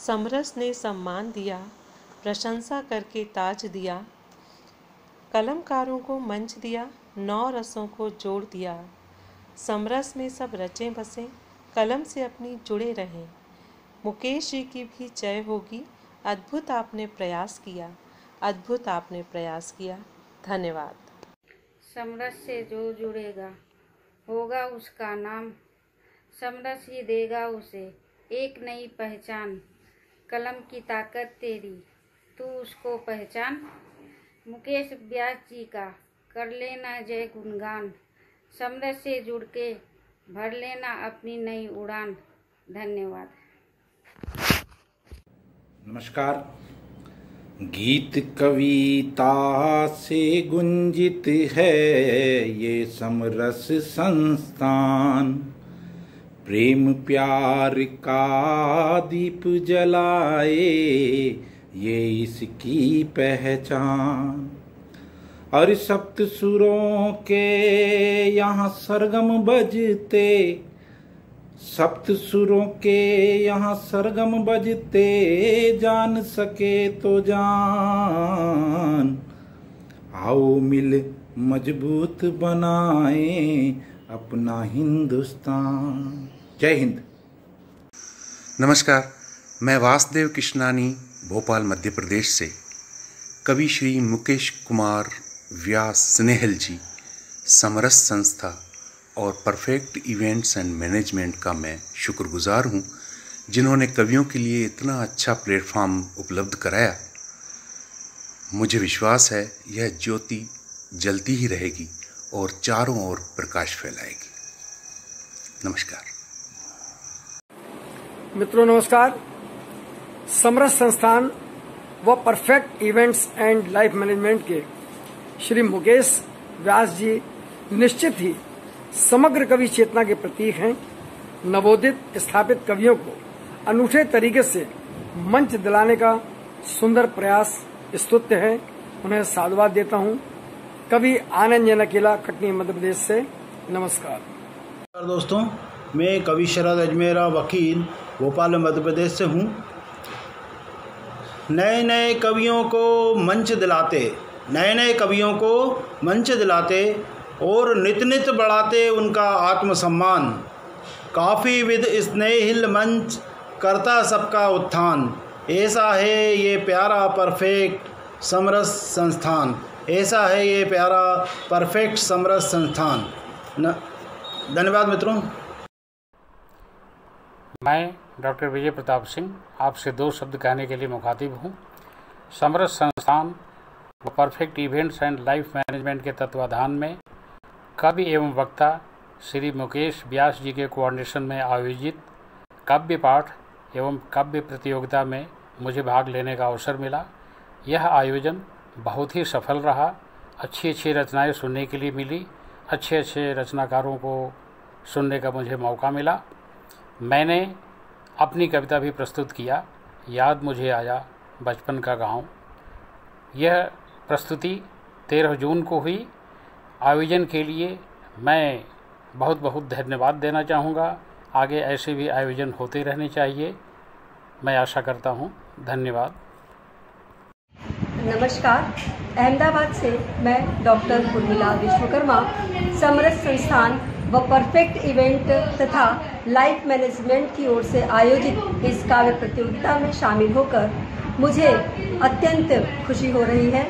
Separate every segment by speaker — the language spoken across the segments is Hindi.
Speaker 1: समरस ने सम्मान दिया, प्रशंसा करके ताज दिया। कलमकारों को मंच दिया, 9 रसों को जोड़ दिया। समरस में सब रचे बसे, कलम से अपनी जुड़े रहें। मुकेश जी की भी जय होगी, अद्भुत आपने प्रयास किया, अद्भुत आपने प्रयास किया। धन्यवाद।
Speaker 2: समरस से जो जुड़ेगा होगा उसका नाम, समरस ही देगा उसे एक नई पहचान। कलम की ताकत तेरी, तू उसको पहचान। मुकेश व्यास जी का कर लेना जय गुणगान, समरस से जुड़ के भर लेना अपनी नई उड़ान। धन्यवाद।
Speaker 3: नमस्कार। गीत कविता से गुंजित है ये समरस संस्थान, प्रेम प्यार का दीप जलाए ये इसकी पहचान। और सप्त सुरों के यहाँ सरगम बजते, सप्त सुरों के यहाँ सरगम बजते, जान सके तो जान। आओ मिल मजबूत बनाएं अपना हिंदुस्तान। जय हिंद।
Speaker 4: नमस्कार, मैं वासुदेव कृष्णानी भोपाल मध्य प्रदेश से कवि श्री मुकेश कुमार व्यास स्नेहल जी, समरस संस्था और परफेक्ट इवेंट्स एंड मैनेजमेंट का मैं शुक्रगुजार हूँ, जिन्होंने कवियों के लिए इतना अच्छा प्लेटफॉर्म उपलब्ध कराया। मुझे विश्वास है यह ज्योति जलती ही रहेगी और चारों ओर प्रकाश फैलाएगी। नमस्कार
Speaker 5: मित्रों, नमस्कार। समरस संस्थान व perfect events and life management के श्री मुकेश व्यास जी निश्चित ही समग्र कवि चेतना के प्रतीक हैं। नवोदित स्थापित कवियों को अनूठे तरीके से मंच दिलाने का सुंदर प्रयास स्तुत्य है। उन्हें साधुवाद देता हूं। कवि आनंद जैन अकेला, कटनी, मध्य प्रदेश से। नमस्कार
Speaker 6: दोस्तों, मैं कवि शरद अजमेरा, वकील, भोपाल मध्य प्रदेश से हूँ। नए नए कवियों को मंच दिलाते, नए नए कवियों को मंच दिलाते और नित नित बढ़ाते उनका आत्मसम्मान। काफ़ी विद स्नेहिल मंच करता सबका उत्थान। ऐसा है ये प्यारा परफेक्ट समरस संस्थान, ऐसा है ये प्यारा परफेक्ट समरस संस्थान। धन्यवाद मित्रों।
Speaker 7: मैं डॉक्टर विजय प्रताप सिंह आपसे 2 शब्द कहने के लिए मुखातिब हूँ। समरस संस्थान व perfect events and life management के तत्वाधान में कवि एवं वक्ता श्री मुकेश व्यास जी के कोऑर्डिनेशन में आयोजित काव्य पाठ एवं काव्य प्रतियोगिता में मुझे भाग लेने का अवसर मिला। यह आयोजन बहुत ही सफल रहा। अच्छी अच्छी रचनाएं सुनने के लिए मिली, अच्छे अच्छे रचनाकारों को सुनने का मुझे मौका मिला। मैंने अपनी कविता भी प्रस्तुत किया, याद मुझे आया बचपन का गाँव। यह प्रस्तुति 13 जून को हुई। आयोजन के लिए मैं बहुत बहुत धन्यवाद देना चाहूँगा। आगे ऐसे भी आयोजन होते रहने चाहिए, मैं आशा करता हूँ। धन्यवाद।
Speaker 8: नमस्कार, अहमदाबाद से मैं डॉक्टर उर्मिला विश्वकर्मा समरस संस्थान व परफेक्ट इवेंट तथा लाइफ मैनेजमेंट की ओर से आयोजित इस काव्य प्रतियोगिता में शामिल होकर मुझे अत्यंत खुशी हो रही है।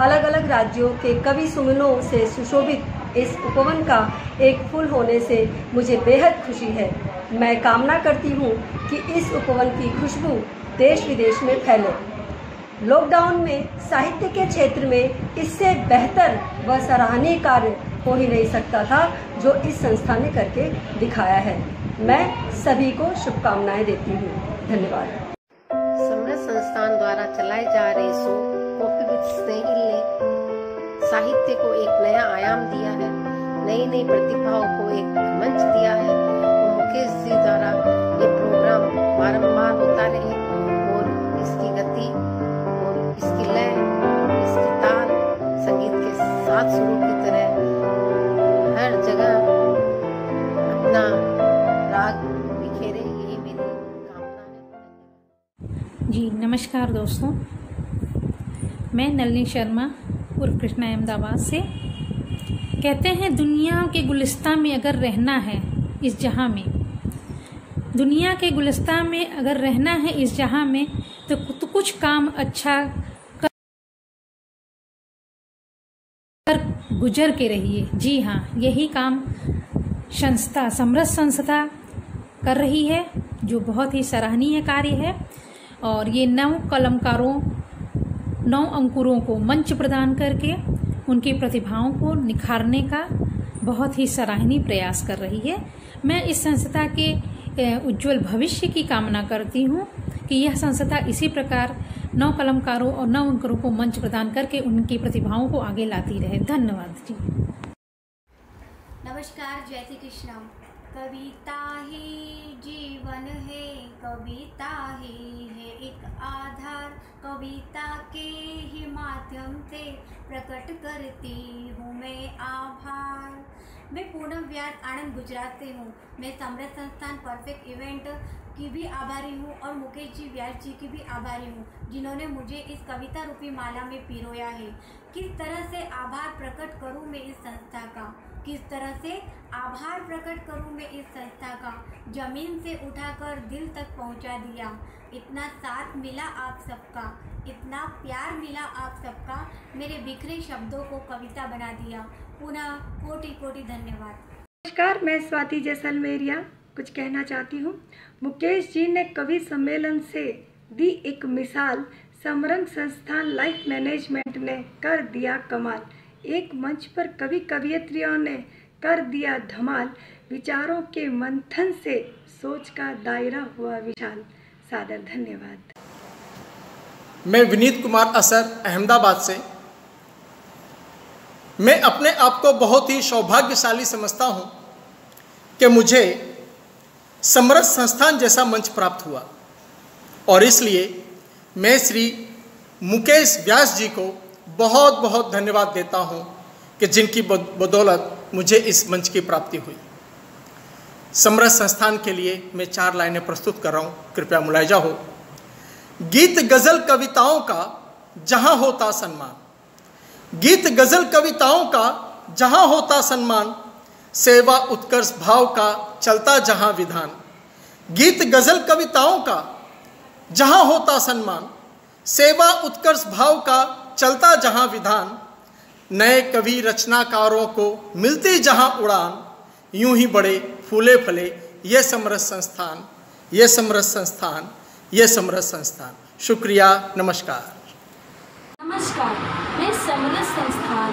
Speaker 8: अलग अलग राज्यों के कवि सुमनों से सुशोभित इस उपवन का एक फूल होने से मुझे बेहद खुशी है। मैं कामना करती हूँ कि इस उपवन की खुशबू देश विदेश में फैले। लॉकडाउन में साहित्य के क्षेत्र में इससे बेहतर व सराहनीय कार्य हो ही नहीं सकता था जो इस संस्था ने करके दिखाया है। मैं सभी को शुभकामनाएं देती हूँ। धन्यवाद।
Speaker 9: समरस संस्थान द्वारा चलाए जा रहे शो कॉफी विद स्नेहिल ने साहित्य को एक नया आयाम दिया है, नई नई प्रतिभाओं को एक मंच दिया है। और मुकेश जी द्वारा ये प्रोग्राम बारंबार होता रहे और इसकी गति और इसकी लय, इसकी ताल संगीत के साथ सुरों की तरह हर जगह अपना राग बिखेरे, यही मेरी कामना है।
Speaker 10: जी नमस्कार दोस्तों, मैं नलिनी शर्मा उर्फ कृष्णा अहमदाबाद से। कहते हैं दुनिया के गुलिस्तां में अगर रहना है इस जहां में, दुनिया के गुलिस्तां में अगर रहना है इस जहां में तो कुछ काम अच्छा कर गुजर के रहिए। जी हाँ, यही काम संस्था समरस संस्था कर रही है, जो बहुत ही सराहनीय कार्य है। और ये 9 कलमकारों 9 अंकुरों को मंच प्रदान करके उनकी प्रतिभाओं को निखारने का बहुत ही सराहनीय प्रयास कर रही है। मैं इस संस्था के उज्जवल भविष्य की कामना करती हूँ कि यह संस्था इसी प्रकार 9 कलमकारों और 9 अंकुरों को मंच प्रदान करके उनकी प्रतिभाओं को आगे लाती रहे। धन्यवाद जी।
Speaker 11: नमस्कार, जय श्री कृष्ण। कविता ही जीवन है, कविता ही है एक आधार, कविता के ही माध्यम से प्रकट करती हूँ मैं आभार। मैं पूनम व्यास आनंद गुजरात से हूँ। मैं समरस संस्थान परफेक्ट इवेंट की भी आभारी हूँ और मुकेश जी व्यास जी की भी आभारी हूँ, जिन्होंने मुझे इस कविता रूपी माला में पिरोया है। किस तरह से आभार प्रकट करूँ मैं इस संस्था का, किस तरह से आभार प्रकट करूं मैं इस संस्था का। जमीन से उठाकर दिल तक पहुंचा दिया, इतना साथ मिला आप सबका, इतना प्यार मिला आप सबका, मेरे बिखरे शब्दों को कविता बना दिया। पुनः कोटि कोटि धन्यवाद।
Speaker 12: नमस्कार, मैं स्वाति जैसलमेरिया कुछ कहना चाहती हूँ। मुकेश जी ने कवि सम्मेलन से दी एक मिसाल, समरस संस्थान लाइफ मैनेजमेंट ने कर दिया कमाल। एक मंच पर कवि कवियत्रियों ने कर दिया धमाल, विचारों के मंथन से सोच का दायरा हुआ विशाल। सादर धन्यवाद।
Speaker 13: मैं विनीत कुमार असर अहमदाबाद से। मैं अपने आप को बहुत ही सौभाग्यशाली समझता हूँ कि मुझे समरस संस्थान जैसा मंच प्राप्त हुआ, और इसलिए मैं श्री मुकेश व्यास जी को बहुत बहुत धन्यवाद देता हूँ कि जिनकी बदौलत मुझे इस मंच की प्राप्ति हुई। समरस संस्थान के लिए मैं 4 लाइनें प्रस्तुत कर रहा हूँ, कृपया मुलाहिजा हो। गीत गज़ल कविताओं का जहाँ होता सम्मान, गीत गज़ल कविताओं का जहाँ होता सम्मान, सेवा उत्कर्ष भाव का चलता जहाँ विधान। गीत गज़ल कविताओं का जहाँ होता सम्मान, सेवा उत्कर्ष भाव का चलता जहाँ विधान। नए कवि रचनाकारों को मिलती जहाँ उड़ान, यूं ही बड़े फूले फले ये समरस संस्थान, ये समरस संस्थान, ये समरस संस्थान। शुक्रिया, नमस्कार।
Speaker 14: नमस्कार, मैं समरस संस्थान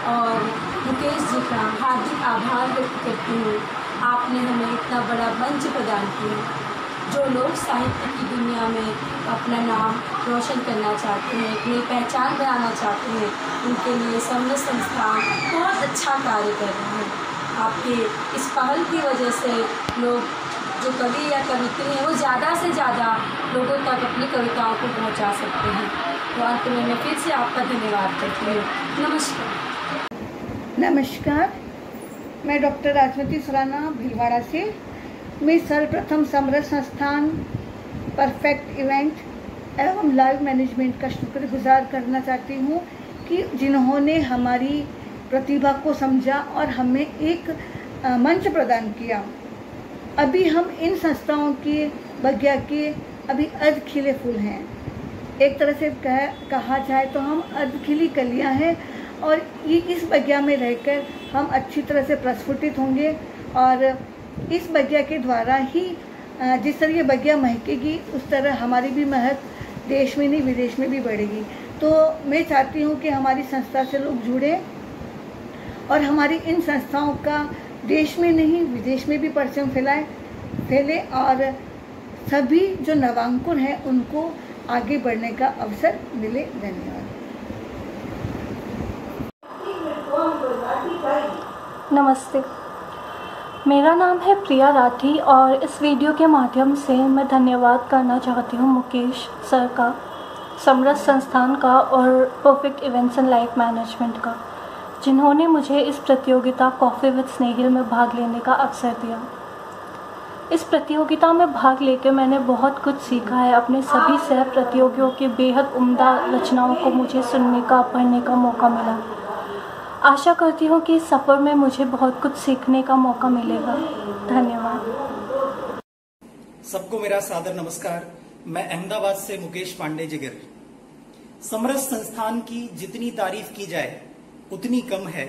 Speaker 14: और मुकेश जी का हार्दिक आभार व्यक्त करती हूँ। आपने हमें इतना बड़ा मंच प्रदान किया। जो लोग साहित्य की दुनिया में अपना नाम रोशन करना चाहते हैं, अपनी पहचान बनाना चाहते हैं, उनके लिए समरस संस्थान बहुत अच्छा कार्य कर रहा है। आपके इस पहल की वजह से लोग जो कवि या कवित्री हैं वो ज़्यादा से ज़्यादा लोगों तक अपनी कविताओं को पहुंचा सकते हैं। तो अंत में मैं फिर से आपका धन्यवाद करती हूँ। नमस्कार।
Speaker 12: नमस्कार, मैं डॉक्टर राजमती सुराना भीलवाड़ा से। मैं सर्वप्रथम समरस संस्थान परफेक्ट इवेंट एवं लाइव मैनेजमेंट का शुक्रगुजार करना चाहती हूँ कि जिन्होंने हमारी प्रतिभा को समझा और हमें एक मंच प्रदान किया। अभी हम इन संस्थाओं के बगिया के अभी अर्ध खिले फूल हैं। एक तरह से कहा जाए तो हम अर्ध खिली कलियाँ हैं, और ये इस बगिया में रहकर हम अच्छी तरह से प्रस्फुटित होंगे, और इस बगिया के द्वारा ही जिस तरह ये बगिया महकेगी उस तरह हमारी भी महक देश में नहीं विदेश में भी बढ़ेगी। तो मैं चाहती हूँ कि हमारी संस्था से लोग जुड़ें और हमारी इन संस्थाओं का देश में नहीं विदेश में भी परचम फैले, और सभी जो नवांकुर हैं उनको आगे बढ़ने का अवसर मिले। धन्यवाद।
Speaker 15: नमस्ते, मेरा नाम है प्रिया राठी और इस वीडियो के माध्यम से मैं धन्यवाद करना चाहती हूँ मुकेश सर का, समरस संस्थान का और perfect events and life management का, जिन्होंने मुझे इस प्रतियोगिता कॉफ़ी विद स्नेहिल में भाग लेने का अवसर दिया। इस प्रतियोगिता में भाग लेकर मैंने बहुत कुछ सीखा है। अपने सभी सह प्रतियोगियों के बेहद उम्दा रचनाओं को मुझे सुनने का, पढ़ने का मौका मिला। आशा करती हूँ कि इस सफ़र में मुझे बहुत कुछ सीखने का मौका मिलेगा। धन्यवाद।
Speaker 16: सबको मेरा सादर नमस्कार। मैं अहमदाबाद से मुकेश पांडे जिगर। समरस संस्थान की जितनी तारीफ की जाए उतनी कम है।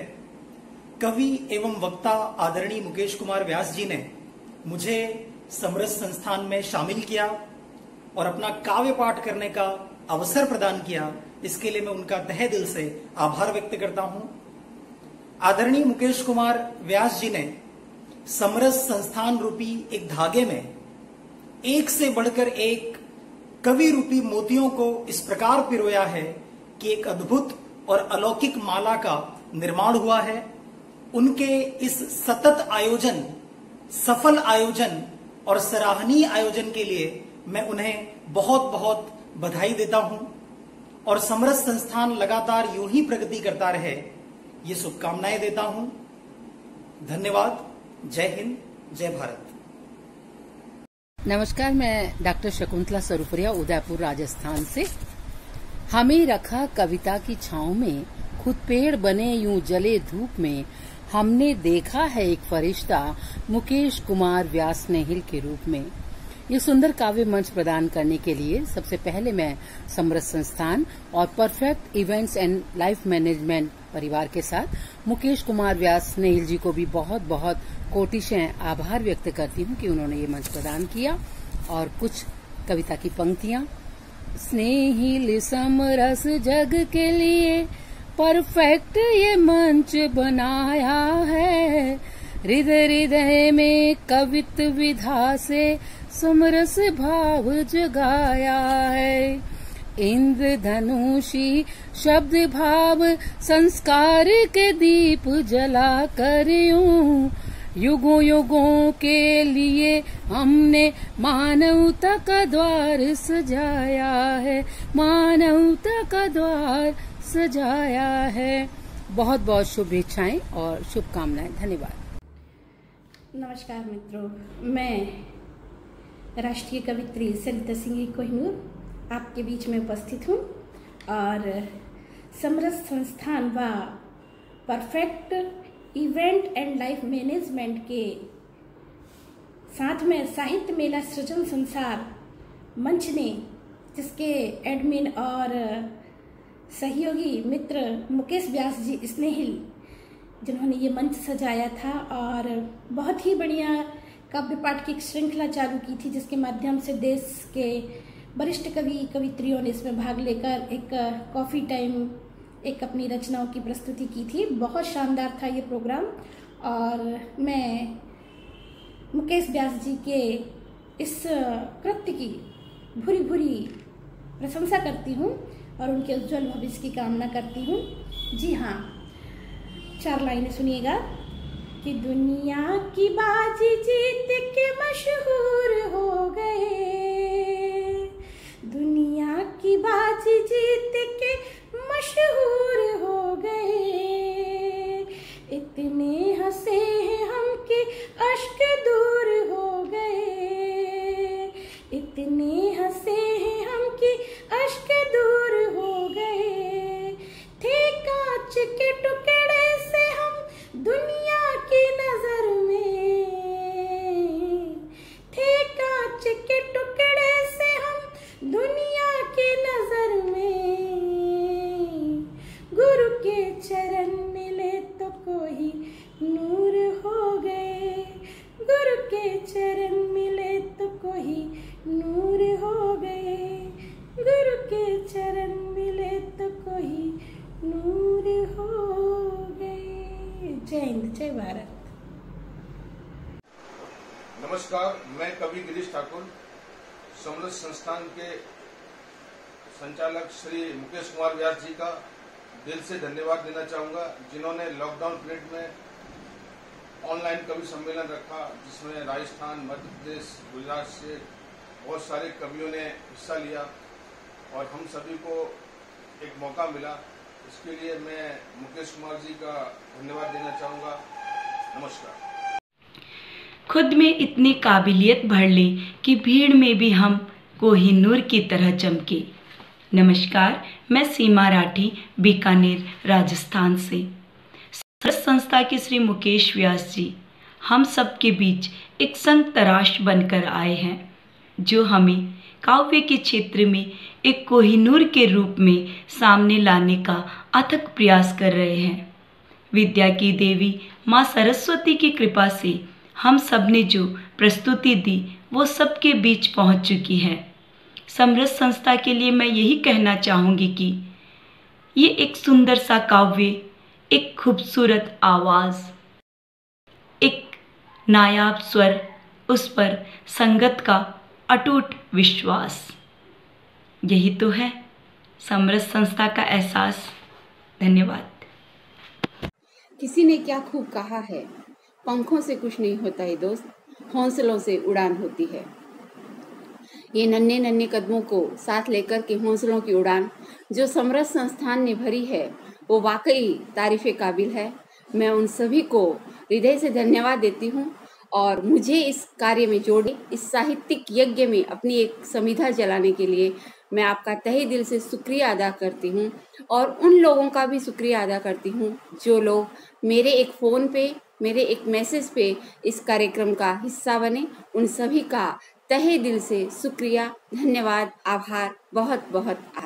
Speaker 16: कवि एवं वक्ता आदरणीय मुकेश कुमार व्यास जी ने मुझे समरस संस्थान में शामिल किया और अपना काव्य पाठ करने का अवसर प्रदान किया। इसके लिए मैं उनका तहे दिल से आभार व्यक्त करता हूं। आदरणीय मुकेश कुमार व्यास जी ने समरस संस्थान रूपी एक धागे में एक से बढ़कर एक कवि रूपी मोतियों को इस प्रकार पिरोया है कि एक अद्भुत और अलौकिक माला का निर्माण हुआ है। उनके इस सतत आयोजन, सफल आयोजन और सराहनीय आयोजन के लिए मैं उन्हें बहुत बहुत बधाई देता हूं और समरस संस्थान लगातार यूं ही प्रगति करता रहे, ये शुभकामनाएं देता हूं। धन्यवाद। जय हिंद, जय भारत।
Speaker 17: नमस्कार, मैं डॉक्टर शकुंतला सरुपरिया उदयपुर राजस्थान से। हमें रखा कविता की छांव में, खुद पेड़ बने यूं जले धूप में, हमने देखा है एक फरिश्ता मुकेश कुमार व्यास स्नेहिल के रूप में। ये सुंदर काव्य मंच प्रदान करने के लिए सबसे पहले मैं समरस संस्थान और perfect events and life management परिवार के साथ मुकेश कुमार व्यास स्नेहिल जी को भी बहुत बहुत कोटिशः आभार व्यक्त करती हूँ कि उन्होंने ये मंच प्रदान किया। और कुछ कविता की पंक्तियां। स्नेहिल समरस जग के लिए परफेक्ट ये मंच बनाया है, हृदय हृदय में कवित विधा से समरस भाव जगाया है। इंद्रधनुषी शब्द भाव संस्कार के दीप जला कर यूं युगों युगों के लिए हमने मानवता का द्वार सजाया है, मानवता का द्वार सजाया है। बहुत बहुत शुभेच्छाएं और शुभकामनाएं। धन्यवाद।
Speaker 18: नमस्कार मित्रों, मैं राष्ट्रीय कवित्री सरिता सिंह कोहिनूर आपके बीच में उपस्थित हूँ और समरस संस्थान व perfect event and life management के साथ में साहित्य मेला सृजन संसार मंच ने, जिसके एडमिन और सहयोगी मित्र मुकेश व्यास जी स्नेहिल जिन्होंने ये मंच सजाया था और बहुत ही बढ़िया काव्य पाठ की एक श्रृंखला चालू की थी, जिसके माध्यम से देश के वरिष्ठ कवि कवित्रियों ने इसमें भाग लेकर एक कॉफ़ी टाइम, एक अपनी रचनाओं की प्रस्तुति की थी। बहुत शानदार था ये प्रोग्राम और मैं मुकेश व्यास जी के इस कृत्य की भूरी भूरी प्रशंसा करती हूँ और उनके उज्जवल भविष्य की कामना करती हूँ। जी हाँ, 4 लाइनें सुनिएगा कि दुनिया की बाजी जीत के मशहूर हो गए, दुनिया की बाजी जीत के मशहूर हो गए, इतने हंसे हैं हम कि अश्क दूर हो गए, इतने हंसे हैं हम कि अश्क दूर हो गए, थे कांच के टुकड़े से हम दुनिया की नजर में, थे कांच के टुकड़े से हम दुनिया की नजर में, गुरु के चरण मिले तो कोई नूर हो गए, गुरु के चरण मिले तो कोई नूर हो गए, गुरु के चरण मिले तो कोई नूर हो गए। जय हिंद, जय भारत।
Speaker 19: नमस्कार, मैं कवि गिरीश ठाकुर समरस संस्थान के संचालक श्री मुकेश कुमार व्यास जी का दिल से धन्यवाद देना चाहूंगा, जिन्होंने लॉकडाउन पीरियड में ऑनलाइन कवि सम्मेलन रखा, जिसमें राजस्थान, मध्य प्रदेश, गुजरात से बहुत सारे कवियों ने हिस्सा लिया और हम सभी को एक मौका मिला। इसके लिए मैं मुकेश कुमार जी का धन्यवाद देना चाहूँगा। नमस्कार।
Speaker 20: खुद में इतनी काबिलियत भर लें कि भीड़ में भी हम कोहिनूर की तरह चमके। नमस्कार, मैं सीमा राठी, बीकानेर, राजस्थान से। सरस संस्था के श्री मुकेश व्यास जी हम सब के बीच एक संत तराश बनकर आए हैं, जो हमें काव्य के क्षेत्र में एक कोहिनूर के रूप में सामने लाने का अथक प्रयास कर रहे हैं। विद्या की देवी माँ सरस्वती की कृपा से हम सब ने जो प्रस्तुति दी वो सबके बीच पहुंच चुकी है। समरस संस्था के लिए मैं यही कहना चाहूँगी कि ये एक सुंदर सा काव्य, एक खूबसूरत आवाज़, एक नायाब स्वर, उस पर संगत का अटूट विश्वास, यही तो है समरस संस्था का एहसास। धन्यवाद।
Speaker 21: किसी ने क्या खूब कहा है, पंखों से कुछ नहीं होता है दोस्त, हौसलों से उड़ान होती है। ये नन्हे नन्हे कदमों को साथ लेकर के हौसलों की उड़ान जो समरस संस्थान ने भरी है वो वाकई तारीफ़े काबिल है। मैं उन सभी को हृदय से धन्यवाद देती हूँ और मुझे इस कार्य में जोड़े, इस साहित्यिक यज्ञ में अपनी एक समिधा चलाने के लिए मैं आपका तहे दिल से शुक्रिया अदा करती हूँ और उन लोगों का भी शुक्रिया अदा करती हूँ जो लोग मेरे एक फ़ोन पे, मेरे एक मैसेज पे इस कार्यक्रम का हिस्सा बने। उन सभी का तहे दिल से शुक्रिया, धन्यवाद, आभार, बहुत बहुत आभार।